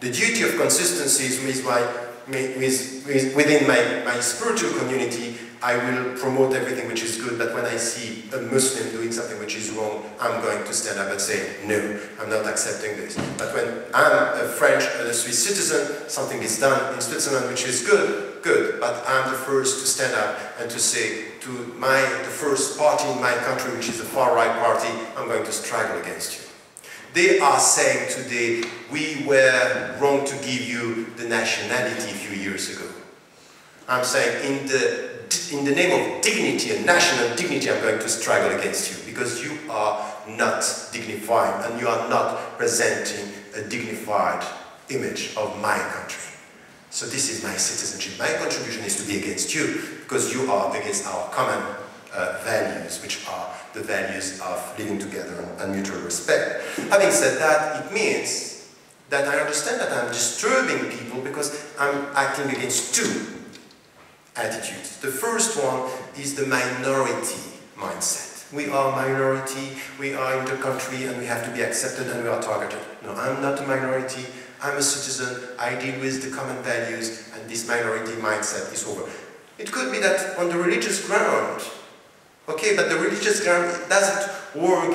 The duty of consistency is within my spiritual community. I will promote everything which is good, but when I see a Muslim doing something which is wrong, I'm going to stand up and say, no, I'm not accepting this. But when I'm a French and a Swiss citizen, something is done in Switzerland which is good, but I'm the first to stand up and to say to the first party in my country, which is the far-right party, I'm going to struggle against you. They are saying today, we were wrong to give you the nationality a few years ago. I'm saying, in the name of dignity and national dignity, I'm going to struggle against you, because you are not dignified and you are not presenting a dignified image of my country. So this is my citizenship. My contribution is to be against you, because you are against our common values, which are the values of living together and mutual respect. Having said that, it means that I understand that I'm disturbing people because I'm acting against two attitudes. The first one is the minority mindset. We are a minority, we are in the country, and we have to be accepted and we are targeted. No, I'm not a minority, I'm a citizen, I deal with the common values, and this minority mindset is over. It could be that on the religious ground, okay, but the religious ground doesn't work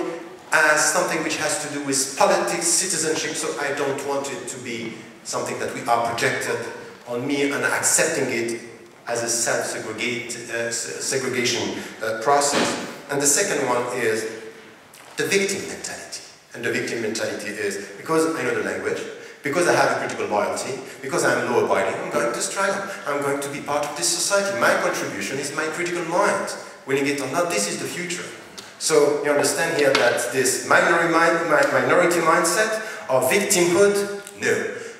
as something which has to do with politics, citizenship, so I don't want it to be something that we are projected on me and accepting it as a self-segregation process. And the second one is the victim mentality. And the victim mentality is, because I know the language, because I have a critical loyalty, because I'm law-abiding, I'm going to struggle. I'm going to be part of this society. My contribution is my critical mind. Winning it or not, this is the future. So you understand here that this minority mindset or victimhood, no,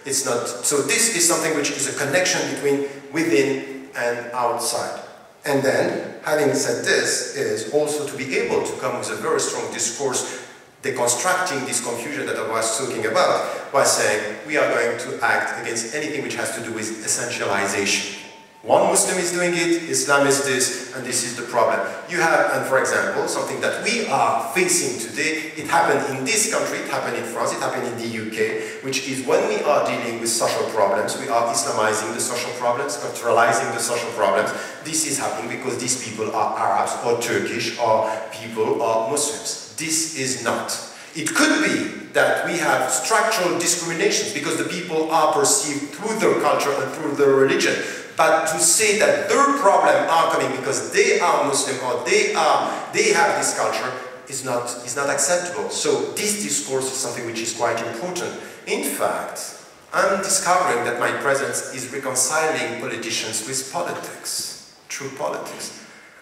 it's not. So this is something which is a connection between within and outside. And then, having said this, is also to be able to come with a very strong discourse deconstructing this confusion that I was talking about by saying we are going to act against anything which has to do with essentialization. One Muslim is doing it, Islam is this, and this is the problem. You have, and for example, something that we are facing today, it happened in this country, it happened in France, it happened in the UK, which is when we are dealing with social problems, we are Islamizing the social problems, culturalizing the social problems. This is happening because these people are Arabs or Turkish or people are Muslims. This is not. It could be that we have structural discriminations because the people are perceived through their culture and through their religion. But to say that their problem are coming because they are Muslim or they have this culture is not acceptable. So this discourse is something which is quite important. In fact, I'm discovering that my presence is reconciling politicians with politics, true politics.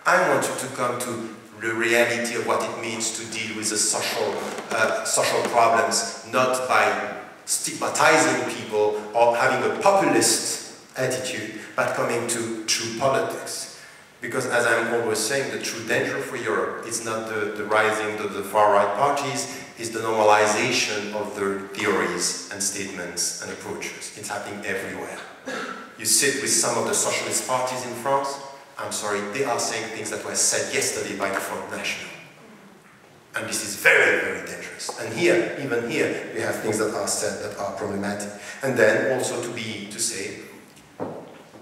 I want you to come to the reality of what it means to deal with the social problems, not by stigmatizing people or having a populist attitude, but coming to true politics. Because as I'm always saying, the true danger for Europe is not the rising of the far-right parties, it's the normalization of their theories and statements and approaches. It's happening everywhere. You sit with some of the socialist parties in France, I'm sorry, they are saying things that were said yesterday by the Front National. And this is very, very dangerous. And here, even here, we have things that are said that are problematic. And then also to say,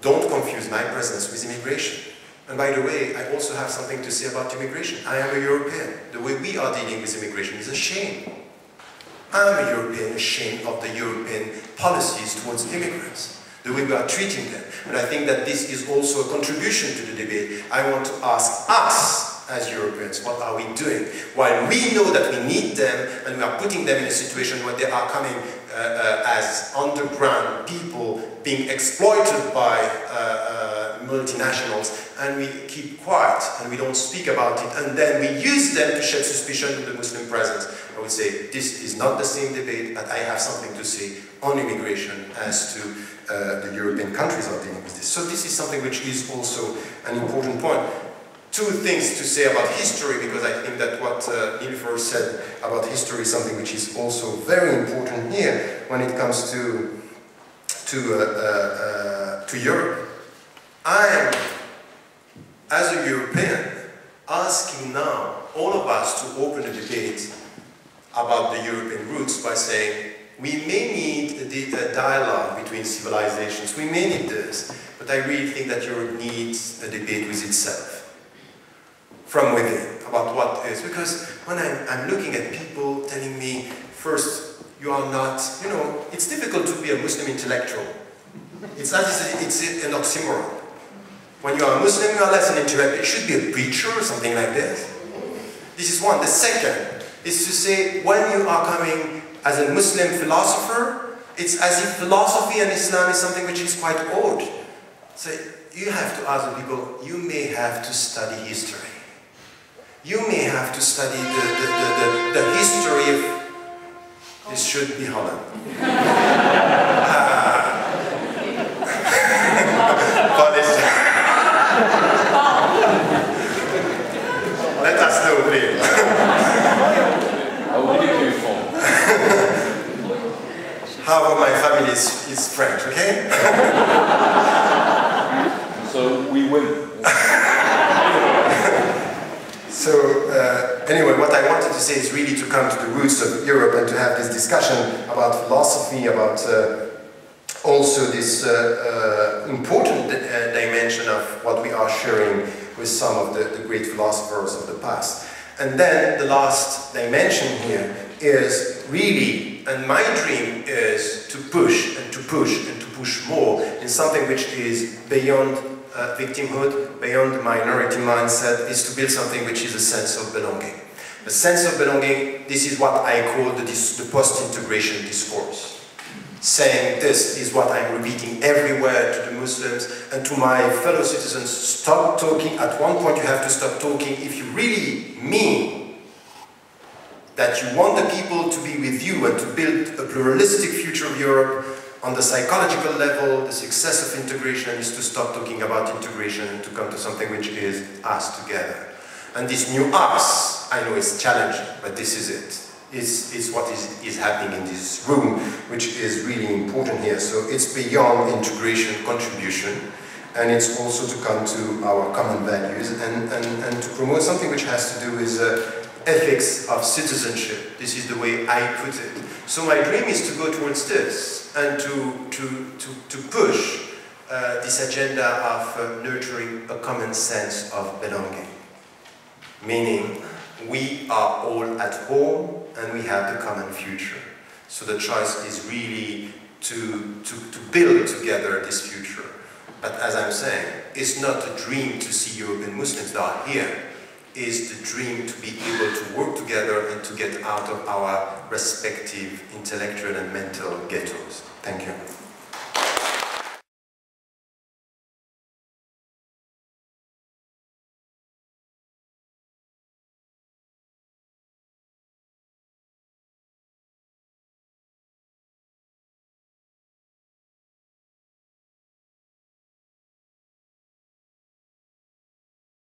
don't confuse my presence with immigration. And by the way, I also have something to say about immigration. I am a European. The way we are dealing with immigration is a shame. I am a European, ashamed of the European policies towards immigrants, the way we are treating them. And I think that this is also a contribution to the debate. I want to ask us, as Europeans, what are we doing? While we know that we need them, and we are putting them in a situation where they are coming as underground people being exploited by multinationals, and we keep quiet, and we don't speak about it, and then we use them to shed suspicion of the Muslim presence. I would say this is not the same debate, but I have something to say on immigration as to the European countries are dealing with this. So this is something which is also an important point. Two things to say about history, because I think that what Nilüfer said about history is something which is also very important here when it comes to Europe. I am, as a European, asking now all of us to open a debate about the European roots by saying, We may need a dialogue between civilizations, we may need this, but I really think that Europe needs a debate with itself, from within, about what is. Because when I'm looking at people telling me, first, you are not, you know, it's difficult to be a Muslim intellectual. It's not, it's an oxymoron. When you are a Muslim, you are less an intellectual. You should be a preacher or something like this. This is one. The second is to say, when you are coming as a Muslim philosopher, it's as if philosophy and Islam is something which is quite old. So you have to ask the people, you may have to study history. You may have to study the history of, this should be Holland. Let us know, please. I will give you a phone. However, my family is French, okay? So we win. So, anyway, what I wanted to say is really to come to the roots of Europe and to have this discussion about philosophy, about also this important dimension of what we are sharing with some of the great philosophers of the past. And then the last dimension here is really, and my dream is to push and to push and to push more in something which is beyond victimhood, beyond the minority mindset, is to build something which is a sense of belonging. The sense of belonging, this is what I call the post-integration discourse. Saying this is what I'm repeating everywhere to the Muslims and to my fellow citizens, stop talking. At one point you have to stop talking if you really mean that you want the people to be with you and to build a pluralistic future of Europe. On the psychological level, the success of integration is to stop talking about integration and to come to something which is us together. And this new us, I know it's challenging, but this is it. It's what is happening in this room, which is really important here. So it's beyond integration, contribution, and it's also to come to our common values and to promote something which has to do with ethics of citizenship. This is the way I put it. So my dream is to go towards this and to push this agenda of nurturing a common sense of belonging. Meaning, we are all at home and we have the common future. So the choice is really to build together this future. But as I'm saying, it's not a dream to see European Muslims that are here. It's the dream to be able to work together and to get out of our respective intellectual and mental ghettos. Thank you.